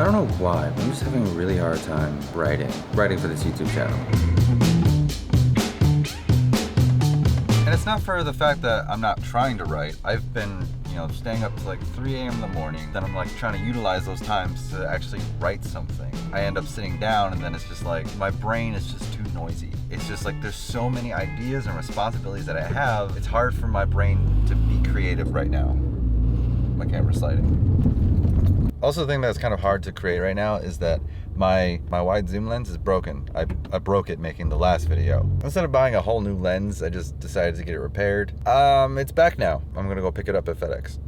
I don't know why, but I'm just having a really hard time writing for this YouTube channel. And it's not for the fact that I'm not trying to write. I've been, staying up to like 3 a.m. in the morning. Then I'm like trying to utilize those times to actually write something. I end up sitting down and then it's just like, my brain is just too noisy. It's just like, there's so many ideas and responsibilities that I have. It's hard for my brain to be creative right now. My camera's sliding. Also, the thing that's kind of hard to create right now is that my wide zoom lens is broken. I broke it making the last video. Instead of buying a whole new lens, I just decided to get it repaired. It's back now. I'm gonna go pick it up at FedEx.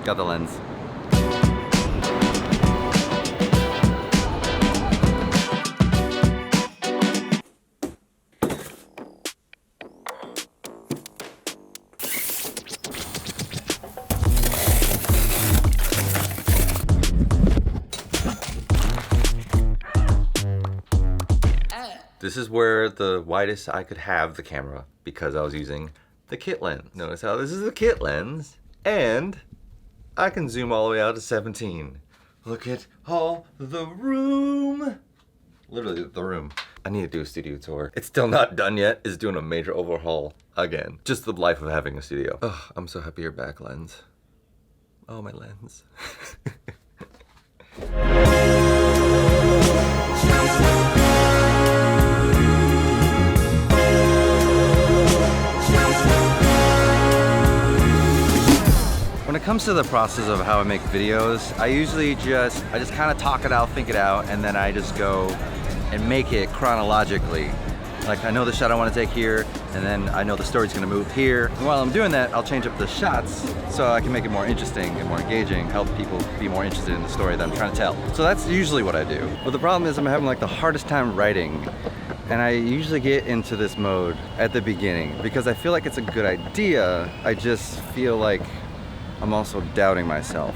Got the lens. This is where the widest I could have the camera because I was using the kit lens. Notice how this is the kit lens and I can zoom all the way out to 17. Look at all the room. Literally the room. I need to do a studio tour. It's still not done yet. It's doing a major overhaul again. Just the life of having a studio. Oh, I'm so happy you're back, lens. Oh, my lens. When it comes to the process of how I make videos, I usually just kind of talk it out, think it out, and then I just go and make it chronologically. Like, I know the shot I want to take here, and then I know the story's gonna move here. And while I'm doing that, I'll change up the shots so I can make it more interesting and more engaging, help people be more interested in the story that I'm trying to tell. So that's usually what I do. But the problem is I'm having like the hardest time writing. And I usually get into this mode at the beginning because I feel like it's a good idea. I just feel like I'm also doubting myself.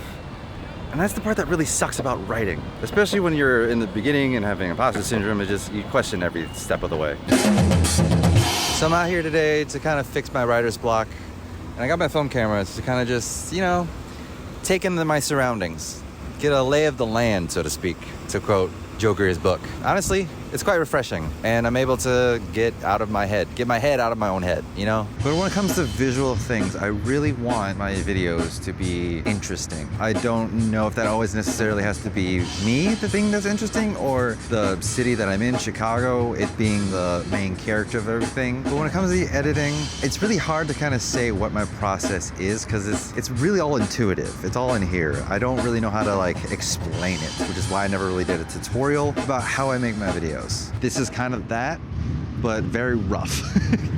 And that's the part that really sucks about writing. Especially when you're in the beginning and having imposter syndrome, you question every step of the way. So I'm out here today to kind of fix my writer's block. And I got my phone camera to kind of just, take in my surroundings. Get a lay of the land, so to speak, to quote Joker's book. Honestly, it's quite refreshing, and I'm able to get my head out of my own head, But when it comes to visual things, I really want my videos to be interesting. I don't know if that always necessarily has to be me, the thing that's interesting, or the city that I'm in, Chicago, it being the main character of everything. But when it comes to the editing, it's really hard to kind of say what my process is, because it's really all intuitive. It's all in here. I don't really know how to explain it, which is why I never really did a tutorial about how I make my videos. This is kind of that, but very rough.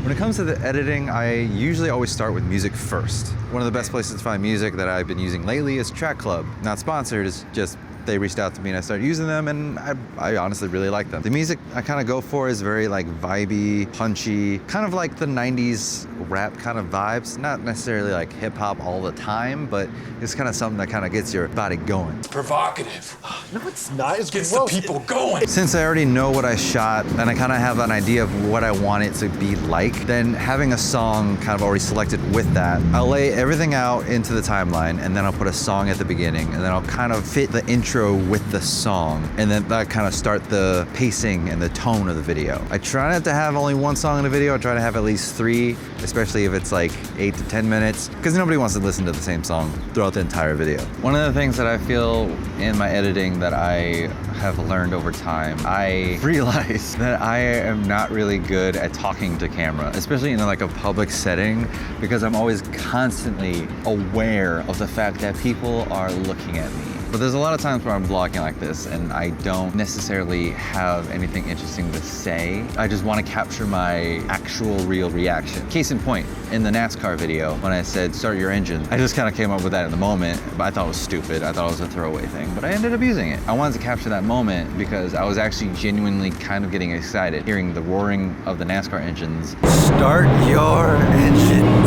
When it comes to the editing, I usually always start with music first. One of the best places to find music that I've been using lately is Track Club. Not sponsored, it's just they reached out to me and I started using them, and I honestly really like them. The music I kind of go for is very vibey, punchy, kind of like the 90s rap kind of vibes. Not necessarily like hip hop all the time, but it's kind of something that kind of gets your body going. It's provocative. No, it's not. It gets the people going. Since I already know what I shot and I kind of have an idea of what I want it to be like, then having a song kind of already selected with that, I'll lay everything out into the timeline, and then I'll put a song at the beginning, and then I'll kind of fit the intro with the song, and then that kind of start the pacing and the tone of the video. I try not to have only one song in the video. I try to have at least 3, especially if it's 8 to 10 minutes, because nobody wants to listen to the same song throughout the entire video. One of the things that I feel in my editing that I have learned over time, I realize that I am not really good at talking to camera, especially in a public setting, because I'm always constantly aware of the fact that people are looking at me. But there's a lot of times where I'm vlogging like this and I don't necessarily have anything interesting to say. I just want to capture my actual real reaction. Case in point, in the NASCAR video, when I said start your engine, I just kind of came up with that in the moment, but I thought it was stupid. I thought it was a throwaway thing, but I ended up using it. I wanted to capture that moment because I was actually genuinely kind of getting excited hearing the roaring of the NASCAR engines. Start your engines.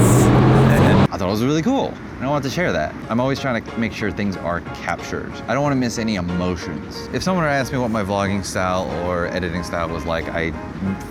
I thought it was really cool. And I want to share that. I'm always trying to make sure things are captured. I don't want to miss any emotions. If someone were to ask me what my vlogging style or editing style was like,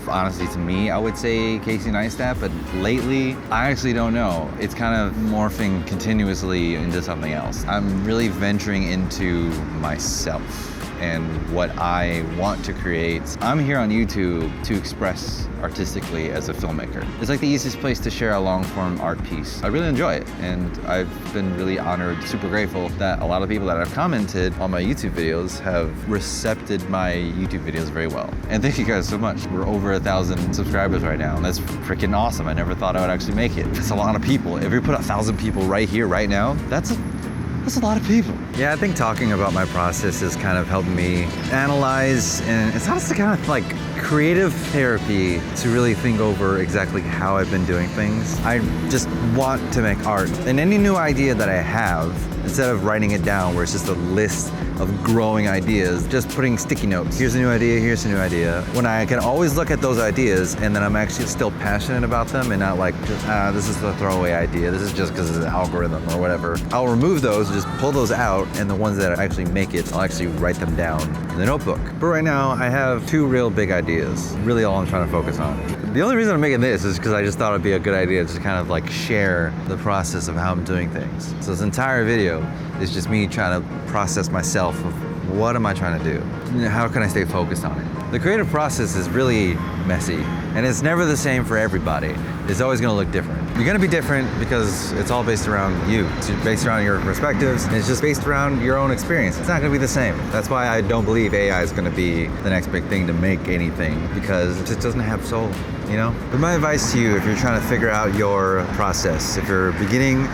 honestly, to me, I would say Casey Neistat, but lately, I actually don't know. It's kind of morphing continuously into something else. I'm really venturing into myself and what I want to create. I'm here on YouTube to express artistically as a filmmaker. It's like the easiest place to share a long-form art piece. I really enjoy it, and I've been really honored, super grateful that a lot of people that have commented on my YouTube videos have recepted my YouTube videos very well. And thank you guys so much. We're over 1,000 subscribers right now, and that's freaking awesome. I never thought I would actually make it. That's a lot of people. If you put 1,000 people right here, right now, that's a lot of people. Yeah, I think talking about my process has kind of helped me analyze, and it's honestly kind of like creative therapy to really think over exactly how I've been doing things. I just want to make art. And any new idea that I have, instead of writing it down where it's just a list of growing ideas, just putting sticky notes. Here's a new idea, here's a new idea. When I can always look at those ideas and then I'm actually still passionate about them and not like, just, this is a throwaway idea, this is just because it's an algorithm or whatever. I'll remove those, just pull those out, and the ones that actually make it, I'll actually write them down in the notebook. But right now, I have 2 real big ideas, really all I'm trying to focus on. The only reason I'm making this is because I just thought it'd be a good idea to kind of like share the process of how I'm doing things. So this entire video is just me trying to process myself of what am I trying to do? How can I stay focused on it? The creative process is really messy, and it's never the same for everybody. It's always gonna look different. You're gonna be different because it's all based around you. It's based around your perspectives, and it's just based around your own experience. It's not gonna be the same. That's why I don't believe AI is gonna be the next big thing to make anything, because it just doesn't have soul, you know? But my advice to you, if you're trying to figure out your process, if you're beginning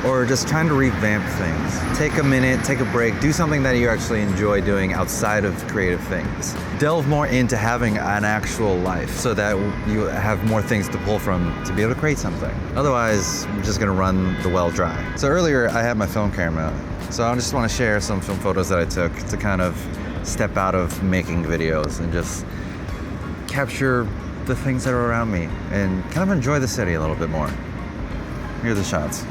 or just trying to revamp things, take a minute, take a break, do something that you actually enjoy doing outside of creative things. Delve more into having an actual life so that you have more things to pull from to be able to create something. Otherwise, you're just gonna run the well dry. So earlier, I had my film camera, so I just wanna share some film photos that I took to kind of step out of making videos and just capture the things that are around me and kind of enjoy the city a little bit more. Here are the shots.